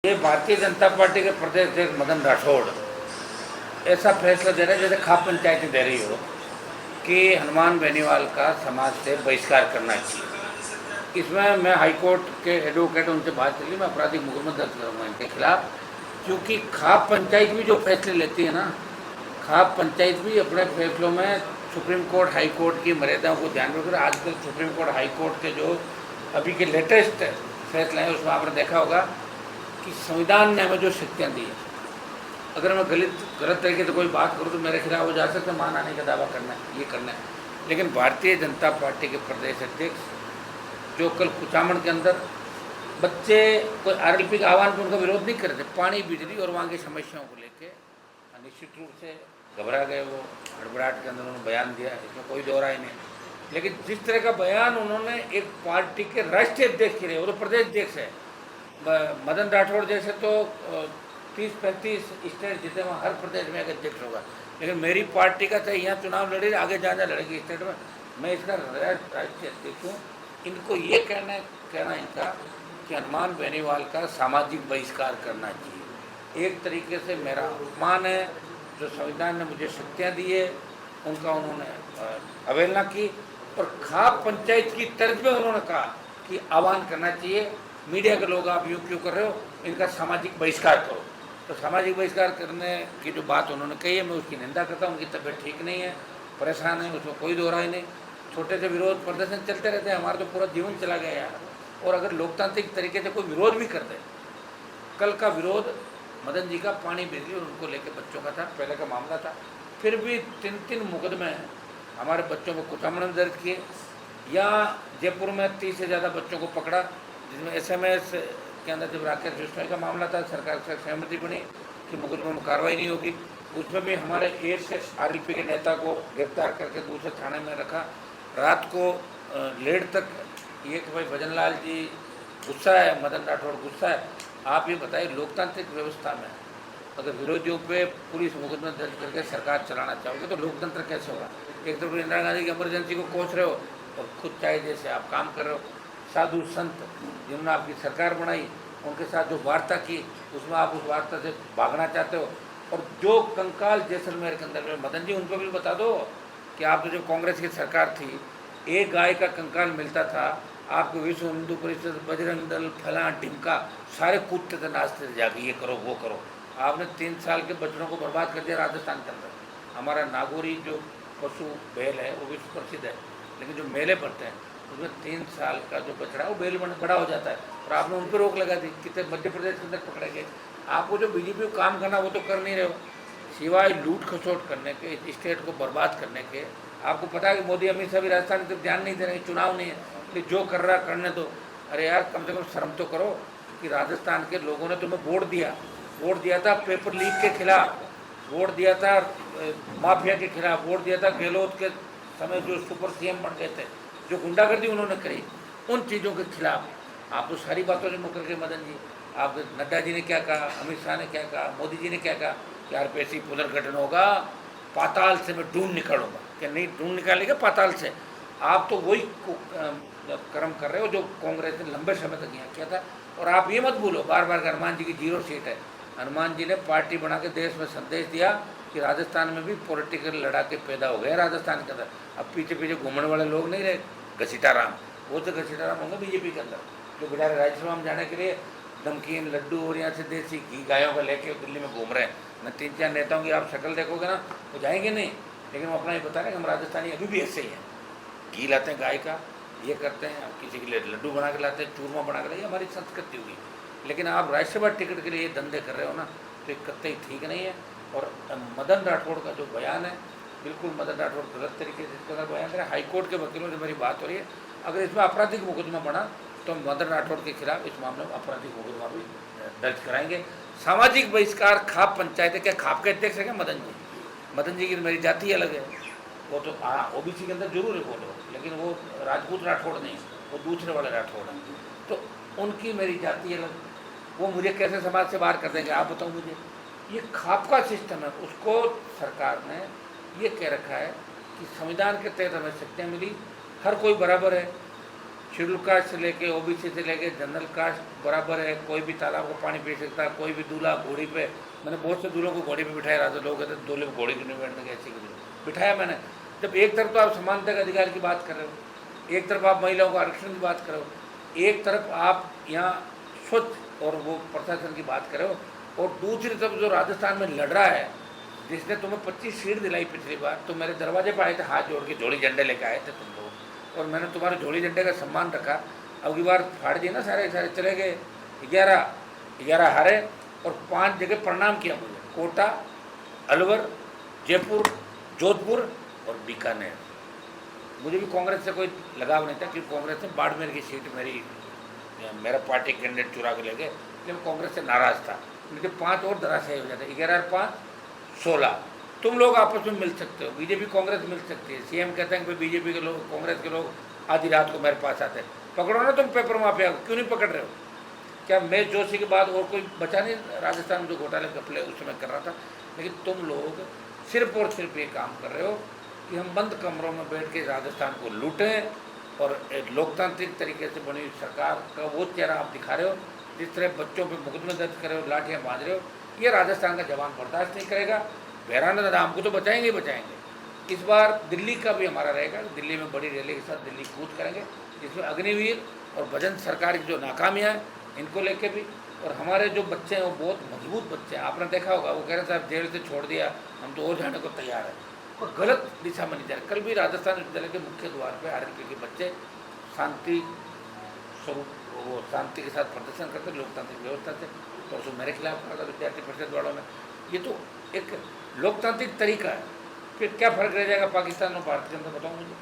ये भारतीय जनता पार्टी के प्रदेश अध्यक्ष मदन राठौड़ ऐसा फैसला दे रहे हैं जैसे खाप पंचायती दे रही हो कि हनुमान बेनीवाल का समाज से बहिष्कार करना चाहिए। इसमें मैं हाईकोर्ट के एडवोकेट उनसे बात करी, मैं आपराधिक मुकदमा दर्ज करूँगा इनके खिलाफ, क्योंकि खाप पंचायत भी जो फैसले लेती है ना, खाप पंचायत भी अपने फैसलों में सुप्रीम कोर्ट हाई कोर्ट की मर्यादाओं को ध्यान में रखकर आजकल सुप्रीम कोर्ट हाई कोर्ट के जो अभी के लेटेस्ट फैसले हैं उसमें आपने देखा होगा कि संविधान ने हमें जो शक्तियाँ दी है, अगर मैं गलत तरीके से कोई बात करूँ तो मेरे खिलाफ हो जा सकता है, मान आने का दावा करना है, ये करना है। लेकिन भारतीय जनता पार्टी के प्रदेश अध्यक्ष जो कल कुचामन के अंदर बच्चे कोई आरएलपी का आह्वान पर उनका विरोध नहीं कर रहे थे, पानी बिजली और वहाँ की समस्याओं को लेकर निश्चित रूप से घबरा गए, वो हड़बड़ाहट के अंदर उन्होंने बयान दिया, इसमें कोई दो राय नहीं। लेकिन जिस तरह का बयान उन्होंने एक पार्टी के राष्ट्रीय अध्यक्ष के लिए, वो तो प्रदेश अध्यक्ष है, मदन राठौड़ जैसे तो 30-35 स्टेट जितने वहाँ हर प्रदेश में एक अध्यक्ष होगा, लेकिन मेरी पार्टी का चाहे यहाँ चुनाव लड़े आगे जहाँ लड़ेगी स्टेट में, मैं इसका राष्ट्रीय अध्यक्ष हूँ। इनको ये कहना इनका कि हनुमान बेनीवाल का सामाजिक बहिष्कार करना चाहिए। एक तरीके से मेरा अपमान है, जो संविधान ने मुझे शक्तियाँ दी है उनका उन्होंने अवहेलना की, और खाप पंचायत की तर्ज में उन्होंने कहा कि आह्वान करना चाहिए, मीडिया के लोग आप यूँ क्यों कर रहे हो, इनका सामाजिक बहिष्कार करो। तो सामाजिक बहिष्कार करने की जो बात उन्होंने कही है मैं उसकी निंदा करता हूँ। उनकी तबीयत ठीक नहीं है, परेशान है, उसमें कोई दो राय नहीं। छोटे से विरोध प्रदर्शन चलते रहते हैं, हमारा तो पूरा जीवन चला गया यार। और अगर लोकतांत्रिक तरीके से कोई विरोध भी कर दे, कल का विरोध मदन जी का पानी बिजली और उनको लेकर बच्चों का था, पहले का मामला था, फिर भी 3 मुकदमे हमारे बच्चों में कुचामन दर्ज किए, या जयपुर में 30 से ज़्यादा बच्चों को पकड़ा, जिसमें SMS के अंदर जब राकेश बिश्नोई का मामला था, सरकार से सहमति बनी कि मुकदमे में कार्रवाई नहीं होगी, उसमें भी हमारे एक से RLP के नेता को गिरफ्तार करके दूसरे थाने में रखा, रात को लेट तक। ये कि भाई भजन लाल जी गुस्सा है, मदन राठौड़ गुस्सा है। आप ये बताइए, लोकतांत्रिक व्यवस्था में अगर विरोधियों पे पुलिस मुकदमा दर्ज करके सरकार चलाना चाहोगे तो लोकतंत्र कैसे होगा? एक तरफ इंदिरा गांधी की इमरजेंसी को कोस रहे हो और खुद चाहे जैसे आप काम कर रहे हो। साधु संत जिन्होंने आपकी सरकार बनाई, उनके साथ जो वार्ता की, उसमें आप उस वार्ता से भागना चाहते हो। और जो कंकाल जैसलमेर के अंदर, मदन जी उनको भी बता दो कि आप तो जब कांग्रेस की सरकार थी, एक गाय का कंकाल मिलता था, आपको विश्व हिंदू परिषद, बजरंग दल, फलां टिमका सारे कूदते थे, नाचते थे जाके, ये करो वो करो। आपने 3 साल के बच्चों को बर्बाद कर दिया राजस्थान के अंदर। हमारा नागौरी जो पशु बैल है वो विश्व प्रसिद्ध है, लेकिन जो मेले पड़ते हैं उसमें 3 साल का जो बछड़ा है वो बैल बड़ा हो जाता है, और आपने उन पर रोक लगा दी। कितने मध्य प्रदेश के अंदर पकड़े गए। आपको जो बीजेपी को काम करना वो तो कर नहीं रहे हो, सिवाय लूट खसोट करने के, स्टेट को बर्बाद करने के। आपको पता है कि मोदी अमित शाह भी राजस्थान की तरफ ध्यान नहीं दे रहे, चुनाव नहीं है, लेकिन जो कर रहा करने दो। अरे यार, कम से कम शर्म तो करो कि राजस्थान के लोगों ने तुम्हें वोट दिया था पेपर लीक के खिलाफ, वोट दिया था माफिया के खिलाफ, वोट दिया था गहलोत के समय जो सुपर CM बन गए थे, जो गुंडागर्दी उन्होंने करी, उन चीज़ों के खिलाफ आप तो सारी बातों से मुकर गए। मदन जी, आप नड्डा जी ने क्या कहा, अमित शाह ने क्या कहा, मोदी जी ने क्या कहा कि RPSC पुनर्गठन होगा, पाताल से मैं ढूंढ निकालूंगा। क्या नहीं ढूंढ निकालेगा पाताल से? आप तो वही कर्म कर रहे हो जो कांग्रेस ने लंबे समय तक यहाँ किया था। और आप ये मत भूलो बार बार हनुमान जी की 0 सीट है। हनुमान जी ने पार्टी बना के देश में संदेश दिया कि राजस्थान में भी पॉलिटिकल लड़ाके पैदा हो गए राजस्थान के अंदर। अब पीछे पीछे घूमने वाले लोग नहीं रहे, घसीटा राम, वो तो घसीटा राम होंगे बीजेपी के अंदर, जो बेचारे राज्यसभा में जाने के लिए नमकीन लड्डू और यहाँ से देसी घी गायों का लेके दिल्ली में घूम रहे हैं। न 3-4 नेताओं की आप शक्ल देखोगे ना वो जाएंगे नहीं, लेकिन वो अपना ये बता रहे हैं कि हम राजस्थानी अभी भी ऐसे ही हैं, घी लाते हैं गाय का, ये करते हैं, किसी के लिए लड्डू बना के लाते हैं, चूरमा बना के लाते, ये हमारी संस्कृति होगी। लेकिन आप राज्यसभा टिकट के लिए ये धंधे कर रहे हो ना, तो एक कतई ठीक नहीं है। और मदन राठौड़ का जो बयान है, बिल्कुल मदन राठौड़ गलत तरीके से इसका बयान करें। हाईकोर्ट के वकीलों से मेरी बात हो रही है, अगर इसमें आपराधिक मुकदमा बना तो मदन राठौड़ के खिलाफ इस मामले में आपराधिक मुकदमा भी दर्ज कराएंगे। सामाजिक बहिष्कार खाप पंचायत है, क्या खाप के अध्यक्ष है क्या मदन जी की मेरी जाति अलग है, वो तो OBC के अंदर जरूर है वो लोग, लेकिन वो राजपूत राठौड़ नहीं, वो दूसरे वाले राठौड़ हैं, तो उनकी मेरी जाति अलग, वो मुझे कैसे समाज से बाहर कर देंगे आप बताओ मुझे। ये खाप का सिस्टम है, उसको सरकार ने ये कह रखा है कि संविधान के तहत हमें शक्तियाँ मिली, हर कोई बराबर है, शेड्यूल कास्ट से लेके ओबीसी से लेके जनरल कास्ट बराबर है, कोई भी तालाब को पानी पी सकता है, कोई भी दूल्हा घोड़ी पे, मैंने बहुत से दूल्हों को घोड़ी पे बिठाया, राजा लोग कहते दूल्हे को घोड़ी क्यों नहीं बैठने की, ऐसी क्यों बिठाया मैंने। जब एक तरफ तो आप समानता के अधिकार की बात कर रहे हो, एक तरफ आप महिलाओं को आरक्षण की बात कर रहे हो, एक तरफ आप यहाँ स्वच्छ और वो प्रशासन की बात कर रहे हो, और दूसरी तरफ जो राजस्थान में लड़ रहा है, जिसने तुम्हें 25 सीट दिलाई पिछली बार, तो मेरे दरवाजे पर आए थे हाथ जोड़ के, झोली झंडे लेके आए थे तुम लोग, और मैंने तुम्हारे झोली झंडे का सम्मान रखा। अब की बार फाड़ दिए ना, सारे सारे चले गए, 11 हारे और 5 जगह प्रणाम किया मुझे, कोटा, अलवर, जयपुर, जोधपुर और बीकानेर। मुझे भी कांग्रेस से कोई लगाव नहीं था, क्योंकि कांग्रेस ने बाड़मेर की सीट मेरा पार्टी कैंडिडेट चुरा के ले गए, इसलिए मैं कांग्रेस से नाराज़ था। मुझे 5 और धराशायी हो जाते, 11 और 5 16। तुम लोग आपस में मिल सकते हो, बीजेपी कांग्रेस मिल सकती है। सीएम कहते हैं कि बीजेपी के लोग, कांग्रेस के लोग आधी रात को मेरे पास आते हैं, पकड़ो ना तुम पेपर माफिया को, क्यों नहीं पकड़ रहे हो? क्या मैं जोशी के बाद और कोई बचा नहीं राजस्थान में जो घोटाले कपले उस समय कर रहा था? लेकिन तुम लोग सिर्फ और सिर्फ ये काम कर रहे हो कि हम बंद कमरों में बैठ के राजस्थान को लूटें, और एक लोकतांत्रिक तरीके से बनी हुई सरकार का वो चेहरा आप दिखा रहे हो, जिस तरह बच्चों पर मुकदमे दर्ज कर रहे हो, लाठियाँ बांध रहे हो। ये राजस्थान का जवान बर्दाश्त नहीं करेगा। बहराना दादा हमको तो बचाएंगे बचाएंगे। इस बार दिल्ली का भी हमारा रहेगा, दिल्ली में बड़ी रैली के साथ दिल्ली कूच करेंगे, जिसमें अग्निवीर और भजन सरकार की जो नाकामियाँ हैं इनको लेके भी, और हमारे जो बच्चे हैं वो बहुत मजबूत बच्चे हैं। आपने देखा होगा, वो कह रहे साहब जेल से छोड़ दिया, हम तो और जाने को तैयार हैं, और गलत दिशा में नहीं जा रहे। कल भी राजस्थान विश्वविद्यालय के मुख्य द्वार पर आरएनपी के बच्चे शांति स्वरूप वो शांति के साथ प्रदर्शन करते लोकतांत्रिक व्यवस्था से, तो उसको मेरे खिलाफ कहा था विद्यार्थी परिषद वालों ने। ये तो एक लोकतांत्रिक तरीका है। फिर क्या फ़र्क रह जाएगा पाकिस्तान और भारत के अंदर, बताओ मुझे?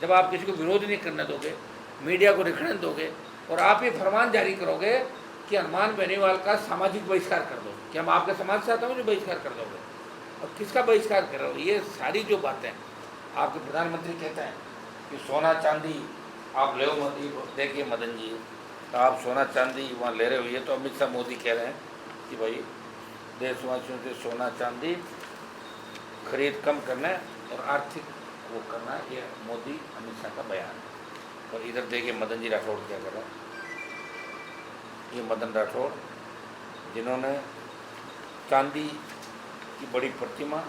जब आप किसी को विरोध नहीं करने दोगे, मीडिया को निखड़ने दोगे, और आप ये फरमान जारी करोगे कि हनुमान बेनीवाल का सामाजिक बहिष्कार कर दो, कि हम आपके समाज से आते हैं जो बहिष्कार कर दोगे, और किसका बहिष्कार कर रहे हो? ये सारी जो बातें आपके प्रधानमंत्री कहते हैं कि सोना चांदी आप ले मत, देखिए मदन जी, तो आप सोना चांदी वहाँ ले रहे हो, ये तो अमित शाह मोदी कह रहे हैं कि भाई देशवासियों से सोना चांदी खरीद कम करना है और आर्थिक वो करना है, ये मोदी अमित शाह का बयान है। और इधर देखिए मदन जी राठौड़ क्या कर रहे हैं, ये मदन राठौड़ जिन्होंने चांदी की बड़ी प्रतिमा,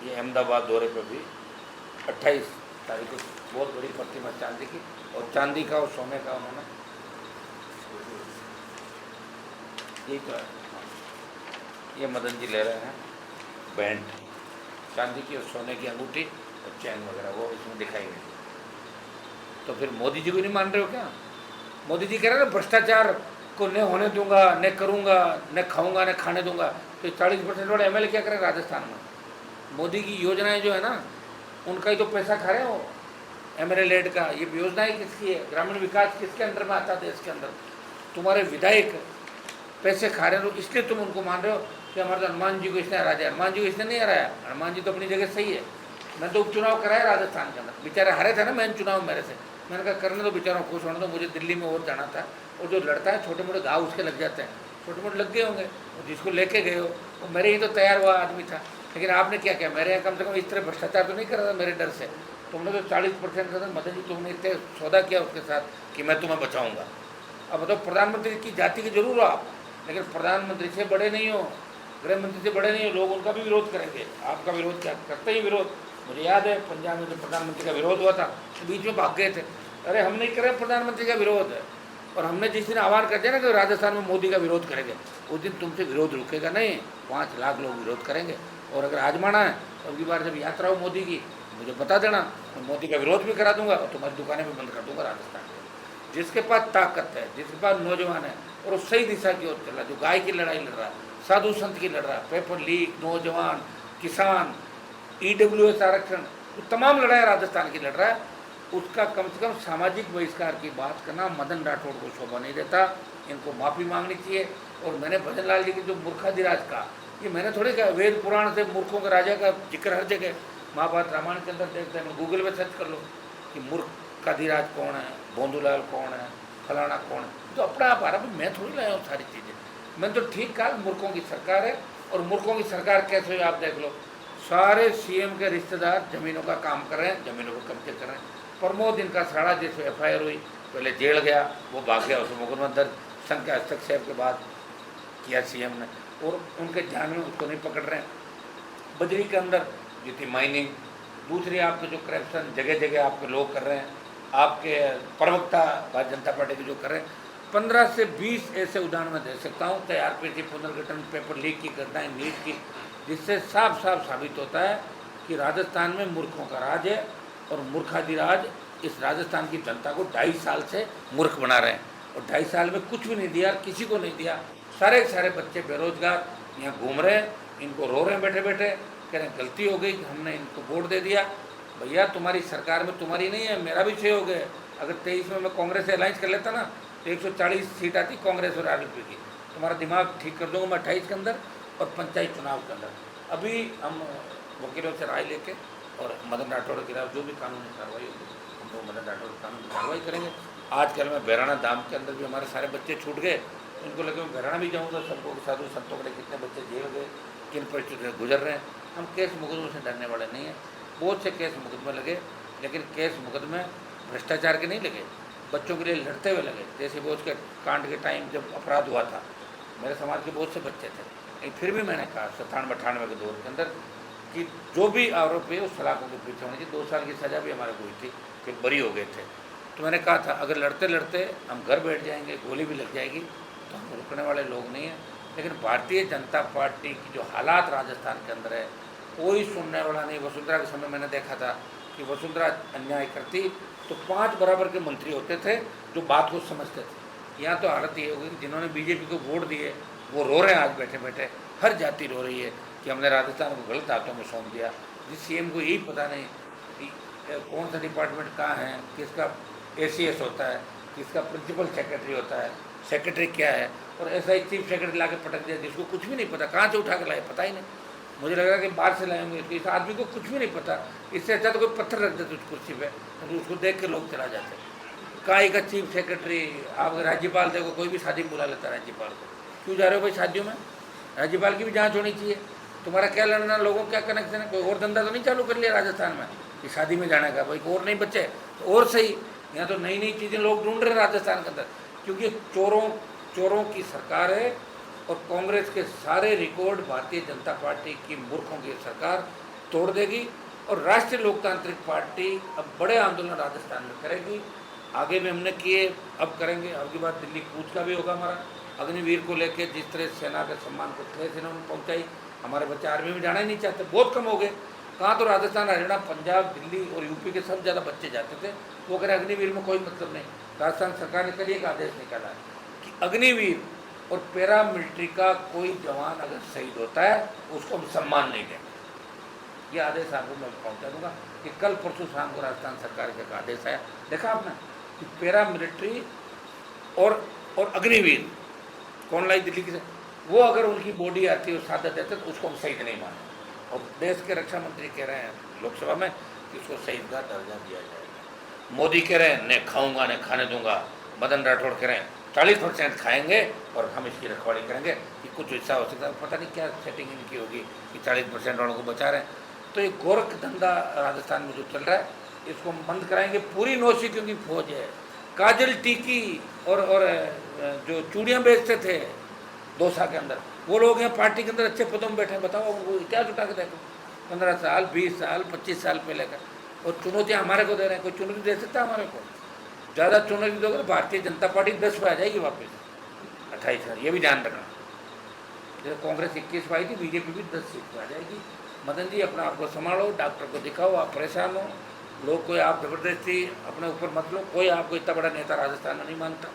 ये अहमदाबाद दौरे पर भी 28 तारीख को बहुत बड़ी प्रतिमा चांदी की, और चांदी का और सोने का उन्होंने, यही तो है, ये मदन जी ले रहे हैं बैंड चांदी की और सोने की अंगूठी और चैन वगैरह, वो इसमें दिखाई गई। तो फिर मोदी जी को नहीं मान रहे हो क्या? मोदी जी कह रहे हैं ना भ्रष्टाचार को न होने दूंगा, न करूंगा, न खाऊंगा, न खाने दूंगा। तो 40% वाले एमएलए क्या करें राजस्थान में? मोदी की योजनाएं जो है ना, उनका ही तो पैसा खा रहे हो, एमएलए लेड का। ये योजनाएं किसकी है? ग्रामीण विकास किसके अंडर में आता है देश के अंदर? तुम्हारे विधायक पैसे खा रहे हो, इसलिए तुम उनको मान रहे हो कि हमारे तो हनुमान जी को इसने हरा दिया। हनुमान जी को इसने नहीं हराया, हनुमान जी तो अपनी जगह सही है। मैं तो उपचुनाव कराया राजस्थान के अंदर, बेचारे हारे थे ना मैंने चुनाव मेरे से, मैंने कहा करने दो बेचारों खुश होने दो, मुझे दिल्ली में और जाना था। और जो लड़ता है छोटे मोटे घाव उसके लग जाते हैं, छोटे मोटे लग गए होंगे, और जिसको लेके गए हो वो मेरे ही तो तैयार हुआ आदमी था। लेकिन आपने क्या किया? मेरे यहाँ कम से कम इस तरह भ्रष्टाचार तो नहीं कर रहा था मेरे डर से। तुमने तो 40% का मदन जी तुमने इतने सौदा किया उसके साथ कि मैं तुम्हें बचाऊँगा। अब बताओ, प्रधानमंत्री की जाति के जरूर हो आप, लेकिन प्रधानमंत्री से बड़े नहीं हो, गृह मंत्री से बड़े नहीं हो, लोग उनका भी विरोध करेंगे। आपका विरोध क्या करते ही विरोध? मुझे याद है पंजाब में जब प्रधानमंत्री का विरोध हुआ था तो बीच में भाग गए थे, अरे हम नहीं करें प्रधानमंत्री का विरोध है। और हमने जिस दिन आह्वान कर दिया ना कि राजस्थान में मोदी का विरोध करेंगे, उस दिन तुमसे विरोध रुकेगा नहीं, 5 लाख लोग विरोध करेंगे। और अगर आजमाना है तो अगली बार जब यात्रा हो मोदी की, मुझे बता देना, मैं मोदी का विरोध भी करा दूंगा और तुम्हारी दुकानें भी बंद कर दूंगा राजस्थान में। जिसके पास ताकत है, जिसके पास नौजवान है और वो सही दिशा की ओर चल रहा है, जो गाय की लड़ाई लड़ रहा है, साधु संत की लड़ रहा है, पेपर लीक, नौजवान, किसान, ईडब्ल्यूएस आरक्षण, तो तमाम लड़ाई राजस्थान की लड़ रहा है, उसका कम से कम सामाजिक बहिष्कार की बात करना मदन राठौड़ को शोभा नहीं देता। इनको माफ़ी मांगनी चाहिए। और मैंने भजन लाल जी की जो मूर्खाधिराज का, ये मैंने थोड़ी कहा, वेद पुराण से मूर्खों के राजा का जिक्र हर जगह, महाभारत रामायण के अंदर देखते हैं, गूगल में सर्च कर लो कि मूर्खाधिराज कौन है, बोंदूलाल कौन है, फलाना कौन है, तो अपना आप आ रहा। मैं थोड़ी लाया हूँ सारी चीज़ें, मैंने तो ठीक कहा मूर्खों की सरकार है। और मूर्खों की सरकार कैसे हुई आप देख लो, सारे सीएम के रिश्तेदार जमीनों का काम कर रहे हैं, जमीनों को कब्जे कर रहे हैं। प्रमोद इनका साड़ा जिस एफआईआर हुई, पहले जेल गया, वो भाग गया, उसको मुकदमा दर्ज संघ के हस्तक्षेप के बाद किया सीएम ने, और उनके ध्यान में उसको नहीं पकड़ रहे हैं। बजरी के अंदर जो थी माइनिंग, दूसरी आपके जो करप्शन जगह जगह आपके लोग कर रहे हैं, आपके प्रवक्ता भारतीय जनता पार्टी के जो कर रहे हैं, 15 से 20 ऐसे उदाहरण मैं दे सकता हूँ। आरपीसी पुनर्गठन, पेपर लीक की घटनाएं, नीट की, जिससे साफ साफ साबित होता है कि राजस्थान में मूर्खों का राज है, और मूर्खाधिराज इस राजस्थान की जनता को 2.5 साल से मूर्ख बना रहे हैं, और 2.5 साल में कुछ भी नहीं दिया, किसी को नहीं दिया। सारे सारे बच्चे बेरोजगार यहाँ घूम रहे हैं, इनको रो रहे हैं बैठे बैठे, कह रहे हैं गलती हो गई, हमने इनको वोट दे दिया। भैया तुम्हारी सरकार में तुम्हारी नहीं है, मेरा भी 6 हो गए। अगर 23 में मैं कांग्रेस से अलायंस कर लेता ना, तो 140 सीट आती कांग्रेस और आरएलपी की। तुम्हारा दिमाग ठीक कर दूंगा मैं 28 के अंदर और पंचायत चुनाव के अंदर। अभी हम वकीलों से राय लेके और मदन राठौड़ के खिलाफ जो भी कानूनी कार्रवाई होगी, हम लोग मदन राठौड़ की कानूनी कार्रवाई करेंगे। आजकल मैं बहराना धाम के अंदर भी हमारे सारे बच्चे छूट गए, उनको लेकर मैं बहराना भी जाऊँगा। सबको साधु संतों के लिए कितने बच्चे जेल गए, किन परिस्थितियों से गुजर रहे हैं। हम केस मुकदमे से डरने वाले नहीं हैं। बहुत से केस मुकदमे लगे, लेकिन केस मुकदमे भ्रष्टाचार के नहीं लगे, बच्चों के लिए लड़ते हुए लगे। जैसे वो उसके कांड के टाइम जब अपराध हुआ था, मेरे समाज के बहुत से बच्चे थे, लेकिन फिर भी मैंने कहा 97-98 के दौर के अंदर कि जो भी आरोपी है उस सलाखों के पीछे होने चाहिए। 2 साल की सज़ा भी हमारे को हुई थी, फिर बरी हो गए थे। तो मैंने कहा था अगर लड़ते लड़ते हम घर बैठ जाएंगे, गोली भी लग जाएगी, तो हम रुकने वाले लोग नहीं हैं। लेकिन भारतीय जनता पार्टी की जो हालात राजस्थान के अंदर है, कोई सुनने वाला नहीं। वसुंधरा के समय मैंने देखा था कि वसुंधरा अन्याय करती तो 5 बराबर के मंत्री होते थे जो बात को समझते थे। यहाँ तो हालत ये होगी कि जिन्होंने बीजेपी को वोट दिए वो रो रहे हैं आज बैठे बैठे, हर जाति रो रही है कि हमने राजस्थान को गलत हाथों में सौंप दिया। जिस सीएम को यही पता नहीं कि कौन सा डिपार्टमेंट कहाँ है, किसका एसीएस होता है, किसका प्रिंसिपल सेक्रेटरी होता है, सेक्रेटरी क्या है, और ऐसा ही चीफ सेक्रेटरी ला के पटक दिया जिसको कुछ भी नहीं पता, कहाँ से उठा के लाए पता ही नहीं। मुझे लग रहा है कि बाहर से लाए होंगे। इस आदमी को कुछ भी नहीं पता, इससे अच्छा तो कोई पत्थर रख देते उस कुर्सी पे, तो उसको देख के लोग चला जाते। काहे का चीफ सेक्रेटरी, आप राज्यपाल देखो, कोई भी शादी में बुला लेता है राज्यपाल को। क्यों जा रहे हो भाई शादियों में? राज्यपाल की भी जांच होनी चाहिए। तुम्हारा क्या लड़ना, लोगों क्या कनेक्शन है? कोई और धंधा तो नहीं चालू कर लिया राजस्थान में कि शादी में जाने का? भाई और नहीं बच्चे तो और सही। यहाँ तो नई नई चीज़ें लोग ढूंढ रहे हैं राजस्थान के अंदर, क्योंकि चोरों की सरकार है, और कांग्रेस के सारे रिकॉर्ड भारतीय जनता पार्टी की मूर्खों की सरकार तोड़ देगी। और राष्ट्रीय लोकतांत्रिक पार्टी अब बड़े आंदोलन राजस्थान में करेगी। आगे भी हमने किए, अब करेंगे। अब की बात दिल्ली कूच का भी होगा हमारा। अग्निवीर को लेकर जिस तरह सेना के सम्मान को ठेस इन्होंने पहुँचाई, हमारे बच्चे आर्मी में जाना ही नहीं चाहते, बहुत कम हो गए। कहाँ तो राजस्थान, हरियाणा, पंजाब, दिल्ली और यूपी के सब ज़्यादा बच्चे जाते थे। वो कह रहे अग्निवीर में कोई मतलब नहीं। राजस्थान सरकार ने कल एक आदेश निकाला है कि अग्निवीर और पैरा मिलिट्री का कोई जवान अगर शहीद होता है उसको हम सम्मान नहीं देंगे। ये आदेश आपको मैं पहुँचा दूंगा कि कल परसों शाम को राजस्थान सरकार का आदेश आया। देखा आपने कि पैरा मिलिट्री और अग्निवीर कौन लाई दिल्ली की से, वो अगर उनकी बॉडी आती है और शहादत देते तो उसको हम शहीद नहीं माने। और देश के रक्षा मंत्री कह रहे हैं लोकसभा में कि उसको शहीद का दर्जा दिया जाएगा। मोदी कह रहे हैं न खाऊंगा न खाने दूंगा। मदन राठौड़ कह रहे हैं 40% खाएंगे और हम इसकी रखवाली करेंगे कि कुछ हिस्सा हो सकता है। पता नहीं क्या सेटिंग इनकी होगी कि 40% वालों को बचा रहे हैं। तो ये गोरख धंधा राजस्थान में जो चल रहा है, इसको हम बंद कराएंगे। पूरी नौसिखियों की फौज है। काजल, टीकी और जो चूड़ियाँ बेचते थे दौसा के अंदर, वो लोग यहाँ पार्टी के अंदर अच्छे पदों में बैठे हैं। बताओ वो इतिहास उठा के देखो, 15 साल 20 साल 25 साल पहले का। और चुनौतियाँ हमारे को दे रहे हैं। कोई चुनौती दे सकता है हमारे को? ज़्यादा चुनौती दोगे तो भारतीय जनता पार्टी 10 पे आ जाएगी वापस, 28 पर। ये भी ध्यान रखना। जैसे कांग्रेस 21 पर आई थी, बीजेपी भी 10 सीट पर आ जाएगी। मदन जी अपना आपको संभालो, डॉक्टर को दिखाओ। आप परेशान हो, लोग कोई आप जबरदस्ती अपने ऊपर मत लो। कोई आपको इतना बड़ा नेता राजस्थान में नहीं मानता।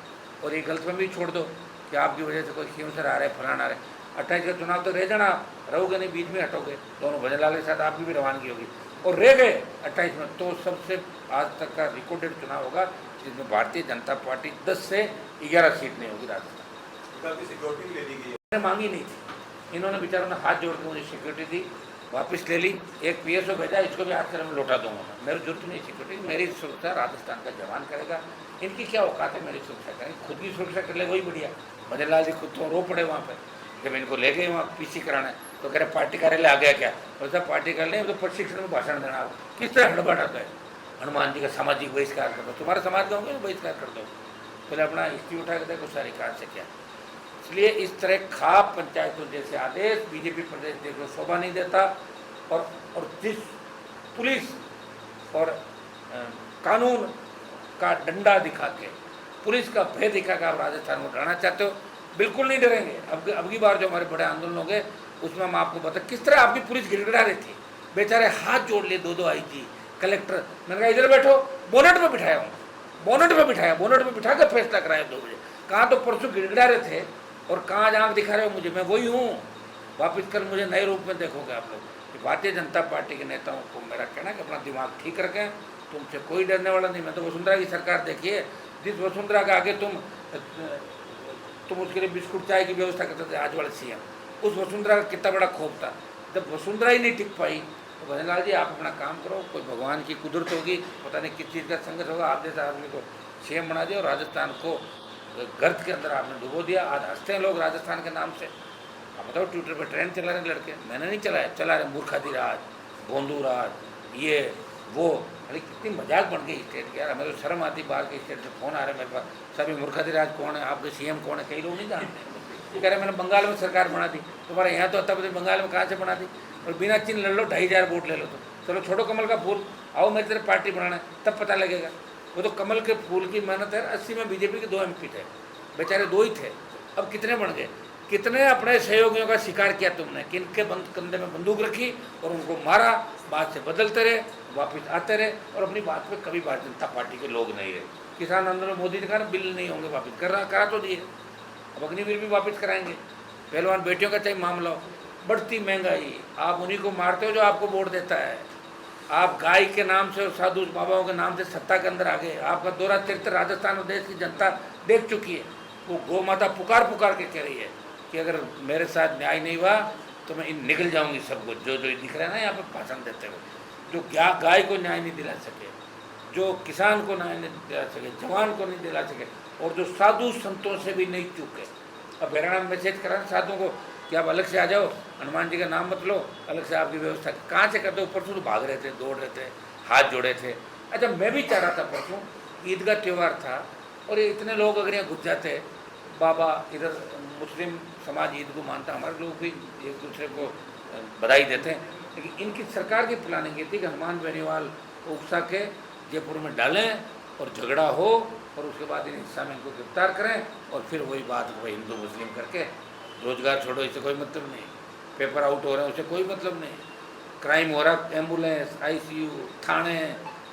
और ये गलतफहमी छोड़ दो कि आपकी वजह से कोई सीएम सर आ रहे, फलाना आ रहे। 28 का चुनाव तो रह जाना, रहोगे नहीं, बीच में हटोगे। दोनों भजनलाल के साथ आपकी भी रवानगी होगी और रह गए 28 में, तो सबसे आज तक का रिकॉर्डेड चुनाव होगा जिसमें भारतीय जनता पार्टी 10 से 11 सीट नहीं होगी राजस्थान। सिक्योरिटी ले ली गई, मैंने मांगी नहीं थी, इन्होंने बेचारों ने हाथ जोड़ के मुझे सिक्योरिटी दी, वापस ले ली। एक पीएसओ भेजा, इसको भी हाथ से मैं लौटा दूंगा। मेरी जरूरत नहीं सिक्योरिटी, मेरी सुरक्षा राजस्थान का जवान करेगा। इनकी क्या औकात है मेरी सुरक्षा करें? खुद की सुरक्षा कर ले वही बढ़िया। भजनलाल जी खुद तो रो पड़े वहाँ पर, जब इनको ले गए वहाँ पीसी कराने, तो कह रहे पार्टी कार्यालय आ गया क्या? वैसा पार्टी कार्यालय तो प्रशिक्षण में भाषण देना। किस तरह हड़बड़ाता है? हनुमान जी का सामाजिक बहिष्कार कर दो, तुम्हारे समाज का होंगे तो बहिष्कार कर दो, पहले अपना हिस्ट्री उठा के देखो सारी कहाँ से क्या। इसलिए इस तरह खाप पंचायतों जैसे आदेश बीजेपी प्रदेश देखो शोभा नहीं देता। और जिस पुलिस और कानून का डंडा दिखा के, पुलिस का भय दिखा के आप राजस्थान को डराना चाहते हो, बिल्कुल नहीं डरेंगे। अब की बार जो हमारे बड़े आंदोलन होंगे उसमें हम आपको बता किस तरह आपकी पुलिस गिड़गिड़ा रही थी, बेचारे हाथ जोड़ लिए, दो आईजी कलेक्टर, मैंने कहा इधर बैठो, बोनट में बिठाया हूँ, बोनट में बिठाया, बोनट में बिठा कर फैसला कराया 2 बजे। कहाँ तो परसों गिड़गिड़ा रहे थे और कहाँ आँख दिखा रहे हो मुझे, मैं वही हूँ, वापस कल मुझे नए रूप में देखोगे आप लोग। भारतीय जनता पार्टी के नेताओं को मेरा कहना है कि अपना दिमाग ठीक रखें, तुमसे कोई डरने वाला नहीं। मैं तो वसुंधरा की सरकार देखिए, जिस वसुंधरा के आगे तुम उसके लिए बिस्कुट चाय की व्यवस्था करते थे, आज वाले सीएम, उस वसुंधरा का कितना बड़ा खौफ था। जब वसुंधरा ही नहीं टिक पाई तो भजन लाल जी आप अपना काम करो, कोई भगवान की कुदरत होगी, पता नहीं किस चीज़ का संघर्ष होगा, आप जैसे आदमी को सीएम बना दिया और राजस्थान को गर्त के अंदर आपने डुबो दिया। आज हंसते हैं लोग राजस्थान के नाम से। आप बताओ ट्विटर पर ट्रेन चला रहे लड़के, मैंने नहीं चलाया, चला रहे मूर्खादी राज, भोंदू राज, ये वो, अरे कितनी मजाक बन गई स्टेट की यार। हमें तो शर्म आती, बाहर के स्टेट से फ़ोन आ रहे मेरे पास, सभी मूर्खादी राज कौन है, आपके सीएम कौन है, कई लोग नहीं जानते। ये कह रहे मैंने बंगाल में सरकार बना दी, तुम्हारे यहाँ तो तब बंगाल में कहाँ से बना दी, और बिना चिन्ह लड़ लो, 2500 वोट ले लो, तो चलो छोड़ो कमल का फूल, आओ मेरी तरफ पार्टी बनाना, तब पता लगेगा। वो तो कमल के फूल की मेहनत है। 80 में बीजेपी के 2 MP थे, बेचारे 2 ही थे, अब कितने बन गए। कितने अपने सहयोगियों का शिकार किया तुमने, किनके कंधे में बंदूक रखी और उनको मारा, बात से बदलते रहे, वापस आते रहे और अपनी बात पे कभी भारतीय जनता पार्टी के लोग नहीं रहे। किसान आंदोलन मोदी ने कहा बिल नहीं होंगे वापस, करा तो दिए, अब अग्निवीर भी वापस कराएंगे। पहलवान बेटियों का चाहे मामला हो, बढ़ती महंगाई, आप उन्हीं को मारते हो जो आपको वोट देता है। आप गाय के नाम से और साधु बाबाओं के नाम से सत्ता के अंदर आ गए। आपका दोहरा चरित्र राजस्थान और देश की जनता देख चुकी है। वो गौ माता पुकार के कह रही है कि अगर मेरे साथ न्याय नहीं हुआ तो मैं निकल जाऊंगी सबको। जो दिख रहा है ना यहाँ पर भाषण देते हुए, जो गाय को न्याय नहीं दिला सके, जो किसान को न्याय नहीं दिला सके, जवान को नहीं दिला सके, और जो साधु संतों से भी नहीं चूके। अब हरियाणा में मैसेज करा साधुओं को कि आप अलग से आ जाओ, हनुमान जी का नाम मत लो, अलग से आपकी व्यवस्था कहाँ से करते हो। परसों तो भाग रहे थे, दौड़ रहे थे, हाथ जोड़े थे। अच्छा, मैं भी चाह रहा था, परसों ईद का त्यौहार था और ये इतने लोग अगर यहाँ घुस जाते, बाबा इधर मुस्लिम समाज ईद को मानता, हमारे लोग भी एक दूसरे को बधाई देते हैं, लेकिन इनकी सरकार की प्लानिंग ये थी कि हनुमान बेनीवाल को उकसा के जयपुर में डालें और झगड़ा हो और उसके बाद इन हिस्सा में इनको गिरफ्तार करें और फिर वही बात वही हिंदू मुस्लिम करके रोजगार छोड़ो, इससे कोई मतलब नहीं, पेपर आउट हो रहे हैं उससे कोई मतलब नहीं, क्राइम हो रहा, एम्बुलेंस, ICU, थाने,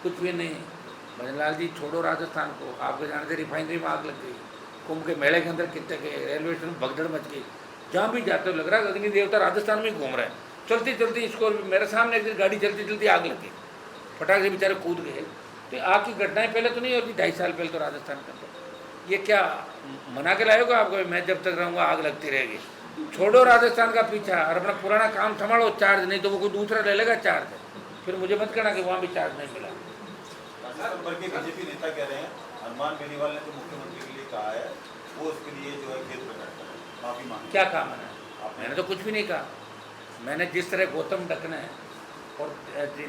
कुछ भी नहीं। भजनलाल जी छोड़ो राजस्थान को। आपको जानते रिफाइनरी में आग लग गई, कुंभ के मेले के अंदर कितने गए, रेलवे स्टेशन भगदड़ मच गई, जहाँ भी जाते हो लग रहा है अग्नि देवता राजस्थान में ही घूम रहे हैं। चलती चलती इसको मेरे सामने एक दिन गाड़ी चलती चलती आग लग गई, फटाक से बेचारे कूद गए। तो आग की घटनाएं पहले तो नहीं होती, 2.5 साल पहले तो राजस्थान के अंदर। ये क्या मना के लाएगा आपको, मैं जब तक रहूँगा आग लगती रहेगी। छोड़ो राजस्थान का पीछा और अपना पुराना काम संभालो, चार्ज नहीं तो वो कोई दूसरा ले लेगा चार्ज, फिर मुझे मत कहना कि वहाँ भी चार्ज नहीं मिला। बीजेपी नेता कह रहे हैं हनुमान बेनीवाल ने जो मुख्यमंत्री के लिए कहा है वो उसके लिए जो है खेद प्रकट कर रहे हैं, माफी मांग। क्या कहा मैंने तो कुछ भी नहीं कहा। मैंने जिस तरह गौतम डकने और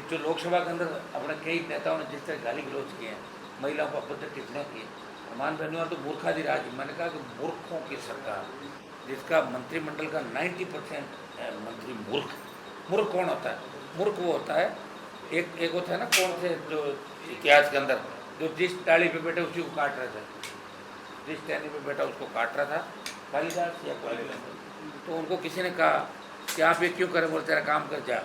जो लोकसभा के अंदर अपने कई नेताओं ने जिस तरह गाली गलौज किए हैं, महिलाओं को अभद्र टिप्पणियाँ की, हनुमान बेनीवाल तो मूर्खाधिराज। मैंने कहा कि मूर्खों की सरकार, जिसका मंत्रिमंडल का 90% मंत्री मूर्ख कौन होता है? मूर्ख वो होता है, एक होता है ना, कौन से जो इतिहास के अंदर जो जिस डाली पे बैठे उसी को काट रहे थे, जिस टहनी पे बैठा उसको काट रहा था, कालिदास या कोई। तो उनको किसी ने कहा कि आप ये क्यों करें, बोले तेरा काम कर जा।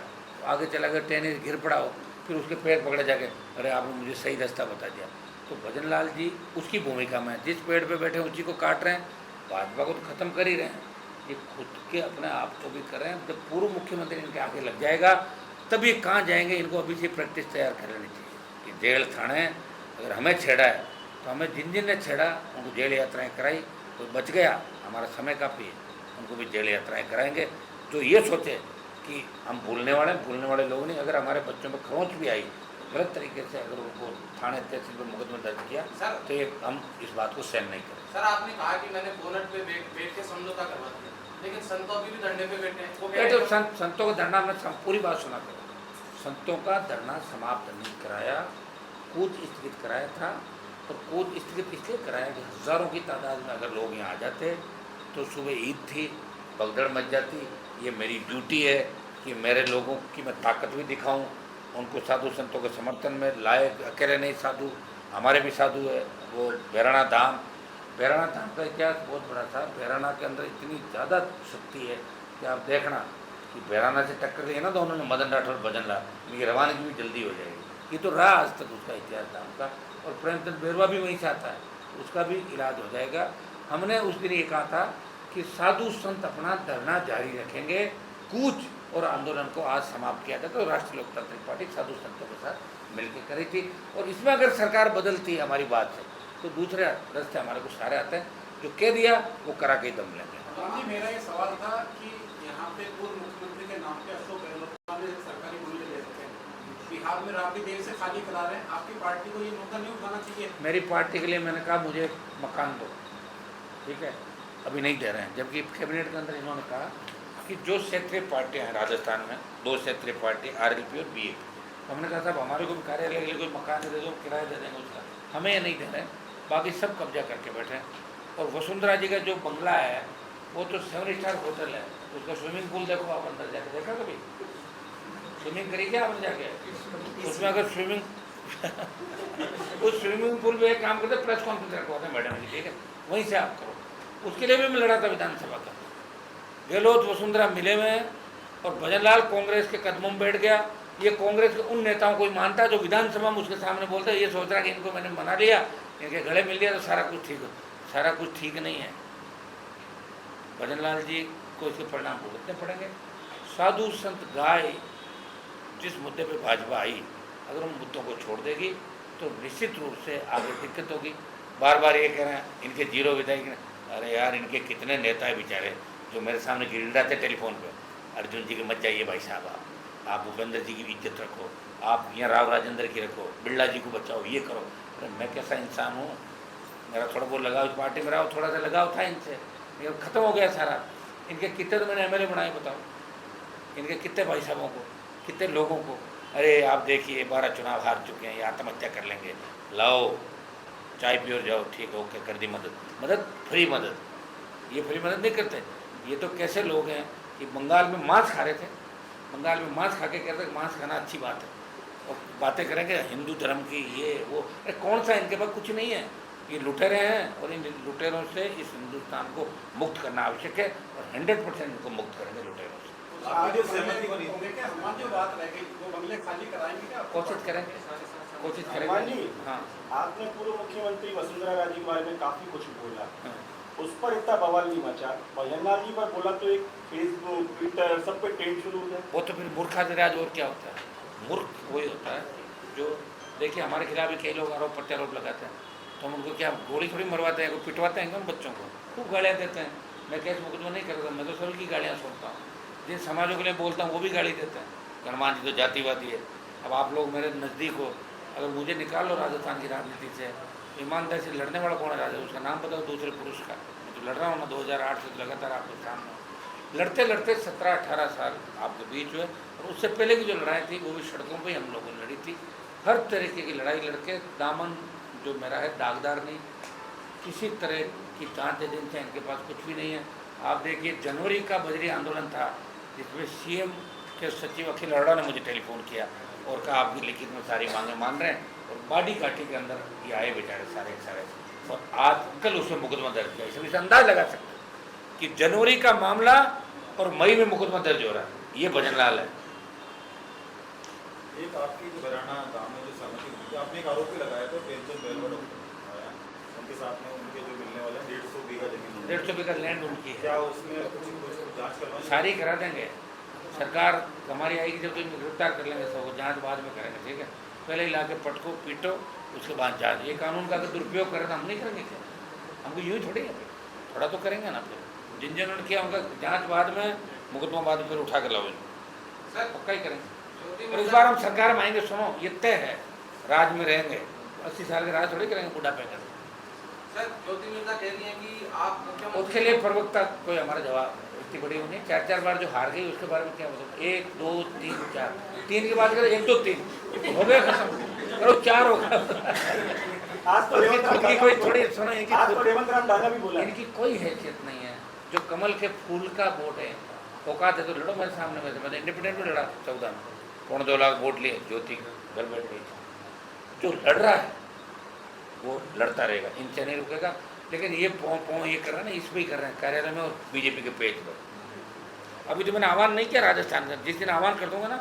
आगे चला गया, टहनी गिर पड़ा हो, फिर उसके पैर पकड़े जाके, अरे आपने मुझे सही रास्ता बता दिया। तो भजनलाल जी उसकी भूमिका में, जिस पेड़ पे बैठे उसी को काट रहे हैं, भाजपा को तो खत्म कर ही रहे हैं, ये खुद के अपने आप को भी कर रहे हैं। जब पूर्व मुख्यमंत्री इनके आगे लग जाएगा तब ये कहाँ जाएंगे, इनको अभी से प्रैक्टिस तैयार कर लेनी चाहिए कि जेल थाने अगर हमें छेड़ा है तो हमें जिन ने छेड़ा उनको जेल यात्राएं कराई, कोई बच गया हमारा समय काफ़ी है, उनको भी जेल यात्राएं कराएंगे। जो ये सोचे कि हम भूलने वाले लोग नहीं। अगर हमारे बच्चों पर खरोंच भी आई गलत तरीके से, अगर उनको थाने तहसील पर मुकदमा दर्ज किया तो ये हम इस बात को सहन नहीं करें। सर आपने कहा कि मैंने बोनट पे बैठ के समझौता करवा दिया, लेकिन संतों अभी भी धरने पे बैठे हैं। संतों का धरना, मैं पूरी बात सुना करो, संतों का धरना समाप्त नहीं कराया, कूच स्थगित कराया था। और कूच स्थगित इसलिए कराया कि हज़ारों की तादाद में अगर लोग यहाँ आ जाते तो सुबह ईद थी, भगदड़ मच जाती। ये मेरी ड्यूटी है कि मेरे लोगों की मैं ताकत भी दिखाऊं, उनको साधु संतों के समर्थन में लाए। अकेले नहीं साधु, हमारे भी साधु है। वो भैराना धाम का इतिहास बहुत बड़ा था। भैराना के अंदर इतनी ज़्यादा शक्ति है कि आप देखना कि भैराना से टक्कर ली है ना तो उन्होंने मदन राठौर भजन ला, इनकी रवानगी भी जल्दी हो जाएगी। ये तो रहा आज तक उसका इतिहास धाम का। और प्रेमचंद बेरवा भी वहीं से आता है, उसका भी इलाज हो जाएगा। हमने उस दिन ये कहा था कि साधु संत अपना धरना जारी रखेंगे। कूच और आंदोलन को आज समाप्त किया जाता। तो राष्ट्रीय लोकतांत्रिक पार्टी साधु संतों के साथ मिलकर करी थी। और इसमें अगर सरकार बदलती है हमारी बात से तो दूसरे रास्ते हमारे को सारे आते हैं। जो कह दिया वो करा के ही दम लेंगे। जी, मेरा ये सवाल था कि यहाँ पे पूर्व मुख्यमंत्री के नाम पे अशोक गहलोत ने सरकारी मूल्य ले रखे हैं, बिहार में राबड़ी देर से खाली करा रहे हैं, आपकी पार्टी को ये मुद्दा नहीं उठाना चाहिए? मेरी पार्टी के लिए मैंने कहा मुझे मकान दो, ठीक है, अभी नहीं दे रहे हैं। जबकि कैबिनेट के अंदर इन्होंने कहा कि जो क्षेत्रीय पार्टियाँ हैं राजस्थान में, 2 क्षेत्रीय पार्टी RLP और BJP, हमने कहा साहब हमारे को भी कार्यालय के लिए कोई मकान दे दो, किराया दे देंगे उसका, हमें ये नहीं दे रहे हैं। बाकी सब कब्जा करके बैठे हैं। और वसुंधरा जी का जो बंगला है वो तो 7 स्टार होटल है, उसका स्विमिंग पूल देखो आप अंदर जाके, देखा कभी? स्विमिंग करी क्या आपने जाके? उसमें अगर स्विमिंग उस स्विमिंग पूल में एक काम करते प्रेस कॉन्फ्रेंस रखवाते हैं मैडम जी, ठीक है, वहीं से आप करो। उसके लिए भी मैं लड़ा था विधानसभा का। गहलोत वसुंधरा मिले हुए हैं और भजनलाल कांग्रेस के कदमों में बैठ गया। ये कांग्रेस के उन नेताओं को ही मानता है जो विधानसभा में उसके सामने बोलते हैं। ये सोच रहा कि इनको मैंने मना लिया, इनके गले मिल लिया तो सारा कुछ ठीक हो। सारा कुछ ठीक नहीं है। भजनलाल जी को इसके परिणाम भुगतने पड़ेंगे। साधु संत गाय जिस मुद्दे पे भाजपा आई, अगर उन मुद्दों को छोड़ देगी तो निश्चित रूप से आगे दिक्कत होगी। बार बार ये कह रहे हैं इनके 0 विधायक, अरे यार इनके कितने नेता है बेचारे जो मेरे सामने गिड़गिड़ाते टेलीफोन पे, अर्जुन जी की मत जाइए भाई साहब, आप भूपेंद्र जी की भी इज्जत रखो, आप यहाँ राव राजेंद्र की रखो, बिरला जी को बचाओ, ये करो। अरे मैं कैसा इंसान हूँ, मेरा थोड़ा बहुत लगाव इस पार्टी में रहा, थोड़ा सा लगाव था इनसे, ये ख़त्म हो गया सारा। इनके कितने तो मैंने MLA बनाए बताओ, इनके कितने भाई साहबों को, कितने लोगों को। अरे आप देखिए 12 चुनाव हार चुके हैं, ये आत्महत्या कर लेंगे, लाओ चाय पियो जाओ, ठीक है ओके कर दी मदद, फ्री मदद। ये फ्री मदद नहीं करते। ये तो कैसे लोग हैं कि बंगाल में मांस खा रहे थे, बंगाल में मांस खा के कहते हैं मांस खाना अच्छी बात है, और बातें करेंगे हिंदू धर्म की ये वो। अरे कौन सा, इनके पास कुछ नहीं है, ये लुटेरे हैं। और इन लुटेरों से इस हिंदुस्तान को मुक्त करना आवश्यक है और 100% इनको मुक्त करेंगे लुटेरों से। आप जो सहमति बनी होंगे क्या, हनुमान जो बात रह गई वो बंगले खाली कराएंगे क्या? कोशिश करेंगे, कोशिश हनुमान करेंगे। जी, हाँ, आपने पूर्व मुख्यमंत्री वसुंधरा राजे के बारे में काफी कुछ बोला, हाँ। उस पर इतना बवाल नहीं मचा। भजनलाल जी पर बोला तो एक फेसबुक ट्विटर सब पे ट्रेंड शुरू हो गया। वो तो फिर मूर्खाधिराज और क्या होता है? मूर्ख वही होता है जो, देखिए हमारे खिलाफ भी कई लोग आरोप प्रत्यारोप लगाते हैं, तो हम उनको क्या गोली थोड़ी मरवाते हैं, पिटवाते हैं हम बच्चों को, खूब गालियाँ देते हैं। मैं केस मुकदमा नहीं करता, मैं तो सभी की गालियाँ सुनता हूँ। जिन समाजों के लिए बोलता हूँ वो भी गाली देते हैं, हनुमान जी तो जातिवादी है। अब आप लोग मेरे नज़दीक हो, अगर मुझे निकाल लो राजस्थान की राजनीति से, ईमानदारी से लड़ने वाला कौन है राजा, उसका नाम बताओ दूसरे पुरुष का। मैं तो लड़ रहा हूँ ना 2008 से लगातार आपके सामने, लड़ते लड़ते 17-18 साल आपके बीच हुए। और उससे पहले की जो लड़ाई थी वो भी सड़कों पे हम लोगों ने लड़ी थी। हर तरीके की लड़ाई लड़के, दामन जो मेरा है दागदार नहीं, किसी तरह की जांच एजेंसी इनके पास कुछ भी नहीं है। आप देखिए जनवरी का बजरी आंदोलन था जिसमें CM के सचिव अखिल अरोड़ा ने मुझे टेलीफोन किया और कहा आपकी लिखित में सारी मांगें मान रहे हैं, और बाडी घाटी के अंदर ये आए बेचारे सारे, और आज कल उसमें मुकदमा दर्ज किया। इसलिए अंदाज लगा सकते हैं कि जनवरी का मामला और मई में मुकदमा दर्ज हो रहा है, ये भजनलाल है। एक आपकी जो भैराना गाँव में जो सहमति हुई, आपने एक आरोप भी लगाया था प्रेमचंद बेरवा डॉक्टर आया, उनके साथ में उनके जो मिलने वाले 150 बीघा जमीन, 150 बीघा लैंड उनकी है। क्या उसमें कुछ जांच करवानी? सारी करा देंगे, सरकार हमारी आएगी जब तो गिरफ्तार कर लेंगे सब, जांच बाद में करेंगे, ठीक है। पहले ही लाके पटको पीटो, उसके बाद जांच। ये कानून का अगर दुरुपयोग करें तो हम नहीं करेंगे क्या? हमको यूँ ही थोड़ी है, थोड़ा तो करेंगे ना। फिर जिन जिन्होंने किया उनका जांच बाद में, मुकदमा बाद में फिर उठा कर लाओ इनको, सर पक्का ही करेंगे। और इस बार हम सरकार में आएंगे, सुनो ये तय है, राज में रहेंगे, 80 साल के राज थोड़ी करेंगे बुढ़ापे का। सर ज्योति मिर्जा कह रही हैं कि आप मुख्यमंत्री, उसके लिए प्रवक्ता कोई हमारा जवाब इतनी बड़ी होनी, 4 बार जो हार गई उसके बारे में क्या मतलब 1 2 3 4, 3 की बात करें 1 2 3 हो गया खत्म। करो 4 होगा। आज तो रेवंत राम इनकी दागा कोई भी थोड़ी बोला। सुनो, आज तो रेवंत राम दागा भी बोला है। इनकी कोई हैसियत नहीं है। जो कमल के फूल का वोट है, औकात है तो लड़ो मेरे सामने में। मैंने इंडिपेंडेंट में लड़ा 14 में, 1.25 लाख वोट लिए, ज्योति घर बैठ गई। जो लड़ रहा है वो लड़ता रहेगा, इनसे नहीं रुकेगा। लेकिन ये पों ये कर रहे हैं ना, इस पर ही कर रहे हैं कार्यालय में और बीजेपी के पेज पर। अभी तो मैंने आह्वान नहीं किया राजस्थान का, जिस दिन आह्वान कर दूंगा ना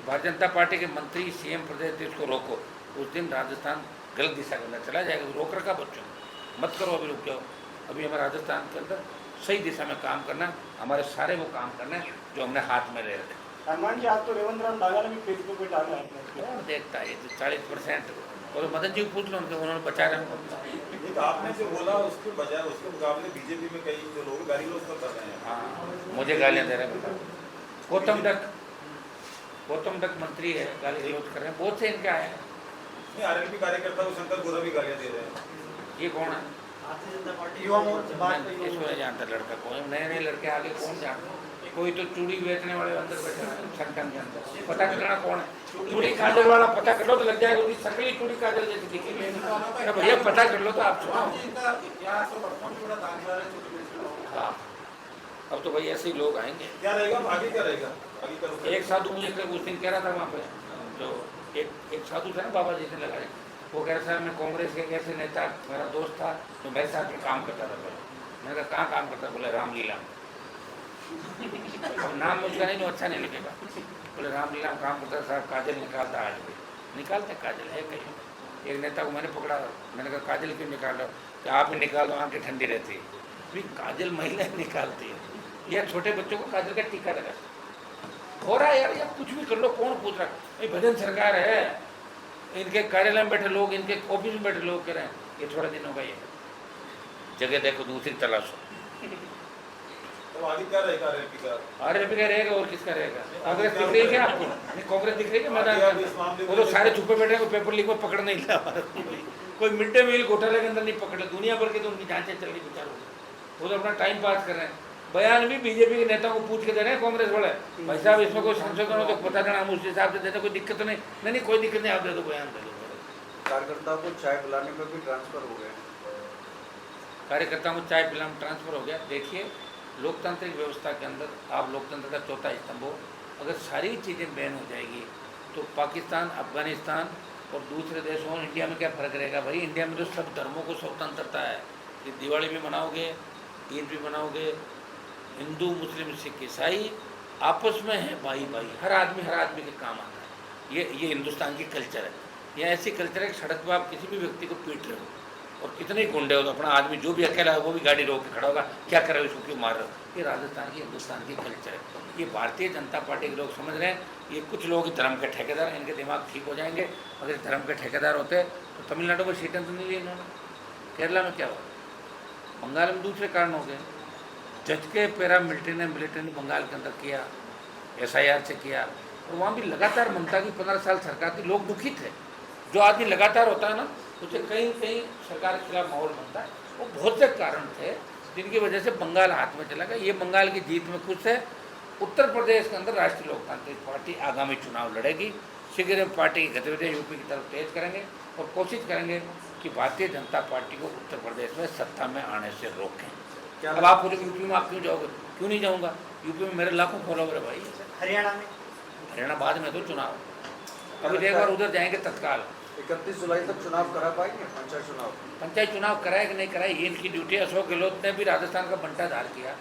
भारतीय जनता पार्टी के मंत्री सीएम प्रदेश इसको रोको, उस दिन राजस्थान गलत दिशा के अंदर चला जाएगा। रोक रखा बच्चों को, मत करो, अभी रुक जाओ। अभी हमें राजस्थान के अंदर सही दिशा में काम करना है, हमारे सारे वो काम करना है जो हमने हाथ में ले रखे। हनुमान जी, आज तो रेवंत राम दागा ने भी फेसबुक पे डाला है। कौन देखता है? ये तो 40%। और मदन जी को पूछ लो, उन्होंने बचा रहे हैं। एक आपने जो बोला उसके बजाय उसके मुकाबले बीजेपी में कई जो लोग गाली लोग कर रहे हैं। हाँ, मुझे गालियाँ दे रहे हैं। गौतम तक मंत्री है, गाली गलौज कर रहे हैं। बहुत से इनके आए हैं। नहीं, आरएलपी कार्यकर्ता को शंकर गोरा भी गालियाँ दे रहे हैं। ये कौन है? युवा मोर्चा इसको नहीं जानता लड़का कौन है। नए नए लड़के आगे कौन जानता? कोई तो चूड़ी बेचने वाले अंदर बैठे हैं संगठन के अंदर। पता करना कौन है चूड़ी काजल वाला, पता कर लो तो लग जाएगा। उसकी शक्ल ही चूड़ी काजल जैसी दिखेगी। भैया पता कर लो तो आप सुनो। हाँ, अब तो भाई ऐसे ही लोग आएंगे। क्या रहेगा आगे, क्या रहेगा आगे का? एक साधु मुझे उस दिन कह रहा था वहाँ पे, जो एक साधु था ना बाबा जी से लगाए, वो कह रहा था मैं कांग्रेस के कैसे नेता, मेरा दोस्त था तो मेरे साथ में काम करता था पहले। मैंने कहा कहाँ काम करता? बोले रामलीला। अब नाम मुझका नहीं, तो अच्छा नहीं लिखेगा। बोले रामलीला में काम करता साहब, काजल निकालता आज भी। निकालते काजल है कहीं। एक नेता को मैंने पकड़ा, मैंने कहा काजल क्यों निकाल रहे हो? कि आप ही निकाल दो, आँखें ठंडी रहती है। भी काजल महिलाएं निकालती है, या छोटे बच्चों को काजल का टीका लगा हो रहा है यार। या कुछ भी कर लो, कौन पूछ रहा है? भाई भजन सरकार है, इनके कार्यालय में बैठे लोग, इनके ऑफिस में बैठे लोग कह रहे हैं ये थोड़ा दिन होगा, ये जगह देखो दूसरी तलाशो। तो आगे क्या रहेगा आरएलपी का? आरएलपी का रहेगा और किसका रहेगा? कांग्रेस दिख रही है क्या आपको? नहीं, कांग्रेस दिख रही है मैदान आगे में? इस मामले में वो तो सारे छुपे बैठे हैं, पेपर लीक में पकड़ नहीं लिया। कोई मिड डे मील घोटाले के अंदर नहीं पकड़, दुनिया भर के तो उनकी जांचें चल रही बेचारों। वो तो अपना टाइम पास कर रहे हैं। बयान भी बीजेपी के नेताओं को पूछ के दे रहे हैं कांग्रेस वाले, भाई साहब इसमें कोई संशोधन हो तो बता देना, हम उस हिसाब से देते, कोई दिक्कत तो नहीं कोई दिक्कत नहीं, आप दे दो बयान दे दो। कार्यकर्ताओं को चाय पिलाने में भी ट्रांसफर हो गए। कार्यकर्ताओं को चाय पिलाने ट्रांसफर हो गया। देखिए, लोकतांत्रिक व्यवस्था के अंदर आप लोकतंत्र का चौथा स्तंभ हो, अगर सारी चीज़ें बैन हो जाएगी तो पाकिस्तान, अफगानिस्तान और दूसरे देशों और इंडिया में क्या फ़र्क रहेगा? भाई इंडिया में तो सब धर्मों को स्वतंत्रता है। कि दिवाली भी मनाओगे, ईद भी मनाओगे, हिंदू मुस्लिम सिख ईसाई आपस में है भाई भाई, हर आदमी के काम आता है। ये हिंदुस्तान की कल्चर है। यह ऐसी कल्चर है कि सड़क पर आप किसी भी व्यक्ति को पीट रहे हो और कितने ही गुंडे हो तो अपना आदमी जो भी अकेला है वो भी गाड़ी रोक के खड़ा होगा, क्या कर रहे हो, इसको क्यों मार रहे हो? ये राजस्थान की, हिंदुस्तान की कल्चर है। ये भारतीय जनता पार्टी के लोग समझ रहे हैं, ये कुछ लोग धर्म के ठेकेदार हैं, इनके दिमाग ठीक हो जाएंगे। अगर धर्म के ठेकेदार होते तो तमिलनाडु में सीटें तो नहीं ली इन्होंने, केरला में क्या हुआ, बंगाल में दूसरे कारण हो गए। जज के मिलिट्री ने बंगाल के अंदर किया, SIR से किया, और वहाँ भी लगातार ममता की 15 साल सरकार थी, लोग दुखी थे। जो आदमी लगातार होता है ना, उसे कहीं कहीं सरकार के खिलाफ माहौल बनता है। वो बहुत से कारण थे जिनकी वजह से बंगाल हाथ में चला गया। ये बंगाल की जीत में खुश है। उत्तर प्रदेश के अंदर राष्ट्रीय लोकतांत्रिक पार्टी आगामी चुनाव लड़ेगी। शीघ्र पार्टी की गतिविधियाँ यूपी की तरफ तेज करेंगे और कोशिश करेंगे कि भारतीय जनता पार्टी को उत्तर प्रदेश में सत्ता में आने से रोकें। अब आप बोले यूपी में आप क्यों जाओगे? क्यों नहीं जाऊँगा? यूपी में मेरे लाखों फॉलोवर है भाई। हरियाणा बाद में तो चुनाव, अभी एक बार उधर जाएंगे तत्काल। 31 जुलाई तक चुनाव करा पाएंगे? पंचायत चुनाव कराए कि नहीं कराए ये इनकी ड्यूटी। अशोक गहलोत ने भी राजस्थान का बंटाधार किया,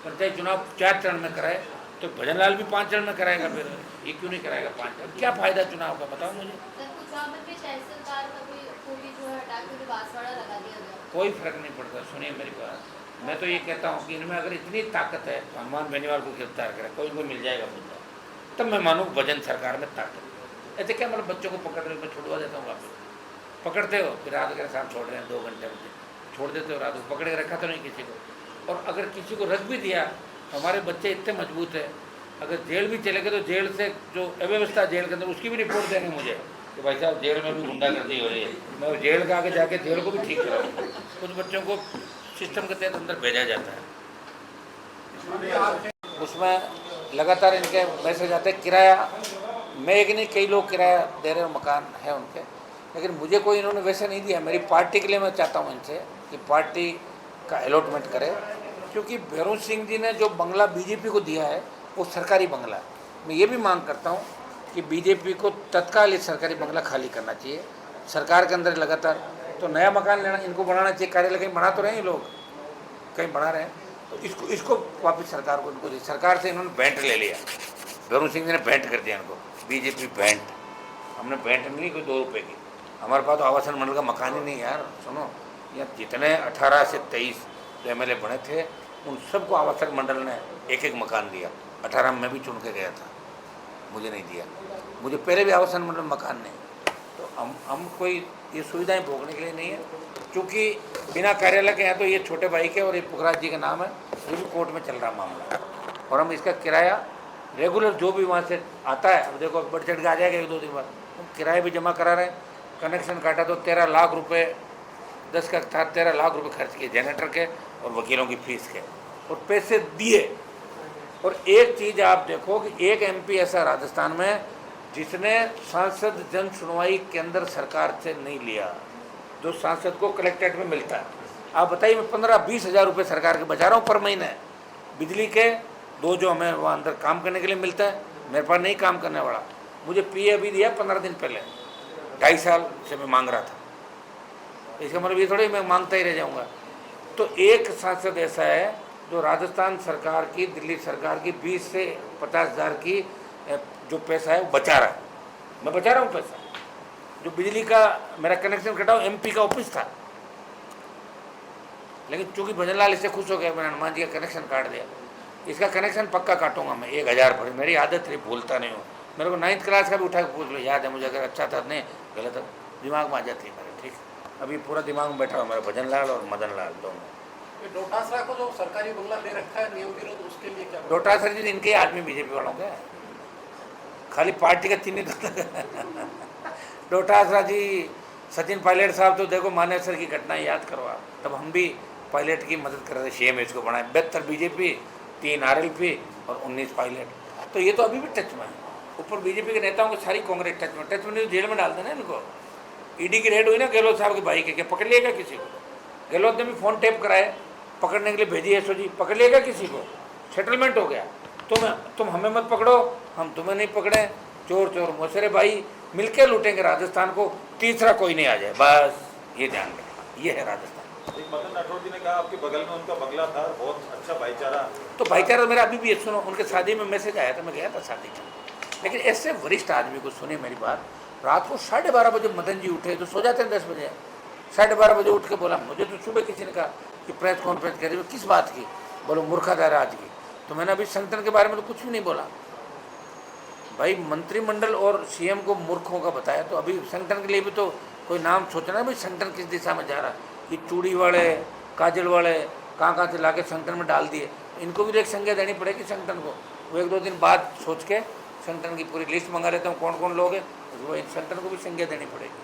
पंचायत चुनाव 4 चरण में कराए, तो भजनलाल भी 5 चरण में कराएगा, फिर ये क्यों नहीं कराएगा 5 चरण? क्या फायदा चुनाव का, बताओ मुझे। कोई फर्क नहीं पड़ता। सुनिए मेरी बात, मैं तो ये कहता हूँ कि इनमें अगर इतनी ताकत है तो हनुमान बेनीवाल को गिरफ्तार करें, कोई को मिल जाएगा मुद्दा, तब मैं मानूँ भजन सरकार में ताकत। ऐसे क्या मतलब बच्चों को पकड़ रहे हो, मैं छुड़वा देता हूँ वापस, पकड़ते हो फिर रात के साथ छोड़ रहे हैं 2 घंटे में छोड़ देते हो, रात को पकड़ के रखा तो नहीं किसी को। और अगर किसी को रख भी दिया, हमारे बच्चे इतने मजबूत है, अगर जेल भी चले गए तो जेल से जो अव्यवस्था जेल के अंदर उसकी भी रिपोर्ट देंगे मुझे कि भाई साहब जेल में भी गुंडागर्दी हो रही है, मैं जेल के आगे जाके जेल को भी ठीक कराऊँ। कुछ बच्चों को सिस्टम के तहत अंदर भेजा जाता है, उसमें लगातार इनके मैसेज आते हैं। किराया मैं एक नहीं, कई लोग किराया दे रहे हो, मकान है उनके, लेकिन मुझे कोई इन्होंने वैसे नहीं दिया। मेरी पार्टी के लिए मैं चाहता हूँ इनसे कि पार्टी का अलॉटमेंट करे, क्योंकि भैरों सिंह जी ने जो बंगला बीजेपी को दिया है वो सरकारी बंगला है। मैं ये भी मांग करता हूँ कि बीजेपी को तत्काल ये सरकारी बंगला खाली करना चाहिए। सरकार के अंदर लगातार तो नया मकान लेना, इनको बनाना चाहिए। कार्यालय कहीं बना तो रहे हैं ये लोग, कहीं बना रहे हैं, तो इसको वापस सरकार को इनको दी। सरकार से इन्होंने भेंट ले लिया, भैरों सिंह जी ने भेंट कर दिया इनको, बीजेपी भेंट। हमने भेंट नहीं ली कोई 2 रुपये की, हमारे पास तो आवासन मंडल का मकान ही नहीं यार। सुनो, यहाँ जितने 18 से 23 जो एमएलए बने थे उन सबको आवासन मंडल ने एक एक मकान दिया। 18 में भी चुन के गया था, मुझे नहीं दिया। मुझे पहले भी आवासन मंडल मकान नहीं। तो हम कोई ये सुविधाएं भोगने के लिए नहीं है, क्योंकि बिना कार्यालय के यहाँ तो ये छोटे भाई के और ये पुखराज जी का नाम है, ये भी कोर्ट में चल रहा मामला, और हम इसका किराया रेगुलर जो भी वहाँ से आता है, अब देखो बढ़ चढ़ के आ जाएगा 1-2 दिन बाद, हम किराया भी जमा करा रहे हैं। कनेक्शन काटा तो 13 लाख रुपए, 10 का था 13 लाख रुपए खर्च किए जनरेटर के और वकीलों की फीस के, और पैसे दिए। और एक चीज़ आप देखो कि एक एमपी ऐसा राजस्थान में जिसने सांसद जन सुनवाई केंद्र सरकार से नहीं लिया, जो सांसद को कलेक्ट्रेट में मिलता है। आप बताइए, मैं 15-20 हज़ार रुपये सरकार के बचा रहा हूँ पर महीने, बिजली के 2 जो हमें वहाँ अंदर काम करने के लिए मिलता है, मेरे पास नहीं काम करने वाला। मुझे पीए अभी दिया 15 दिन पहले, 2.5 साल से मैं मांग रहा था। इसका मतलब ये थोड़ी मैं मांगता ही रह जाऊँगा। तो एक सांसद ऐसा है जो राजस्थान सरकार की, दिल्ली सरकार की 20 से 50 हज़ार की जो पैसा है वो बचा रहा है। मैं बचा रहा हूँ पैसा। जो बिजली का मेरा कनेक्शन कटा वो एमपी का ऑफिस था, लेकिन चूंकि भजन लाल इससे खुश हो गया, मैंने हनुमान जी का कनेक्शन काट दिया। इसका कनेक्शन पक्का काटूंगा मैं 1000 पर। मेरी आदत थी, भूलता नहीं हूँ। मेरे को 9th क्लास का भी उठा के पूछ लो, याद है मुझे, अगर अच्छा था नहीं गलत था दिमाग में आ जाती है मेरे। ठीक, अभी पूरा दिमाग में बैठा हुआ मेरा भजन लाल और मदन लाल दोनों। ये डोटासरा को जो सरकारी बंगला दे रखा है नियम विरोध, उसके लिए क्या? डोटासरा जी इनके आदमी बीजेपी वालों के, खाली पार्टी का चिन्हित डोटासरा जी, सचिन पायलट साहब तो देखो मानेसर की घटनाएं याद करवा, तब हम भी पायलट की मदद कर रहे थे। CMH को बनाए 72 बीजेपी, 3 RLP और 19 पायलट। तो ये तो अभी भी टच में है। ऊपर बीजेपी के नेताओं की सारी कांग्रेस टच में नहीं, जेल में डाल देना इनको। ED की रेड हुई ना गहलोत साहब के भाई के, क्या पकड़ लिएगा किसी को? गहलोत ने भी फ़ोन टेप कराए, पकड़ने के लिए भेजी SOG, पकड़ लिएगा किसी को? सेटलमेंट हो गया। तुम हमें मत पकड़ो, हम तुम्हें नहीं पकड़े। चोर चोर मौसेरे भाई मिलके लूटेंगे राजस्थान को, तीसरा कोई नहीं आ जाए, बस ये ध्यान रखें। ये है राजस्थान। एक मदन राठौड़ जी ने कहा आपके बगल में उनका बंगला था, बहुत अच्छा भाईचारा। तो भाईचारा मेरा अभी भी है। सुनो, उनके शादी में मैसेज आया था, मैं गया था शादी में, लेकिन ऐसे वरिष्ठ आदमी को सुने मेरी बात। रात को 12:30 बजे मदन जी उठे, तो सो जाते हैं 10 बजे, 12:30 बजे उठ के बोला, मुझे तो सुबह किसी ने कहा कि प्रेस कॉन्फ्रेंस करी, किस बात की? बोलो मूर्खाधार आज की। तो मैंने अभी संगठन के बारे में तो कुछ भी नहीं बोला भाई। मंत्रिमंडल और CM को मूर्खों का बताया, तो अभी संगठन के लिए भी तो कोई नाम सोचना है भाई, संगठन किस दिशा में जा रहा है। ये चूड़ी वाले, काजल वाले कहाँ से ला के संगठन में डाल दिए, इनको भी एक संज्ञा देनी पड़ेगी संगठन को। वो 1-2 दिन बाद सोच के संगठन की पूरी लिस्ट मंगा लेता हूँ, कौन कौन लोग हैं, वो संगठन को भी संज्ञा देनी पड़ेगी।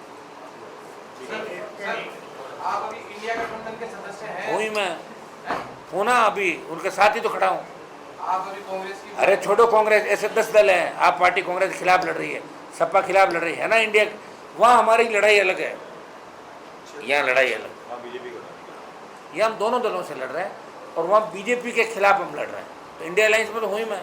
आप अभी इंडिया गठबंधन के सदस्य हैं? वही मैं हूँ ना, अभी उनके साथ ही तो खड़ा हूँ। आप अभी कांग्रेस की? अरे छोड़ो कांग्रेस, ऐसे 10 दल हैं। आप पार्टी कांग्रेस के खिलाफ लड़ रही है, सपा खिलाफ लड़ रही है ना इंडिया। वहाँ हमारी लड़ाई अलग है, यहाँ लड़ाई अलग। हाँ, बीजेपी को ये हम दोनों दलों से लड़ रहे हैं, और वहाँ बीजेपी के खिलाफ हम लड़ रहे हैं। तो इंडिया अलायंस में तो हूँ ही मैं।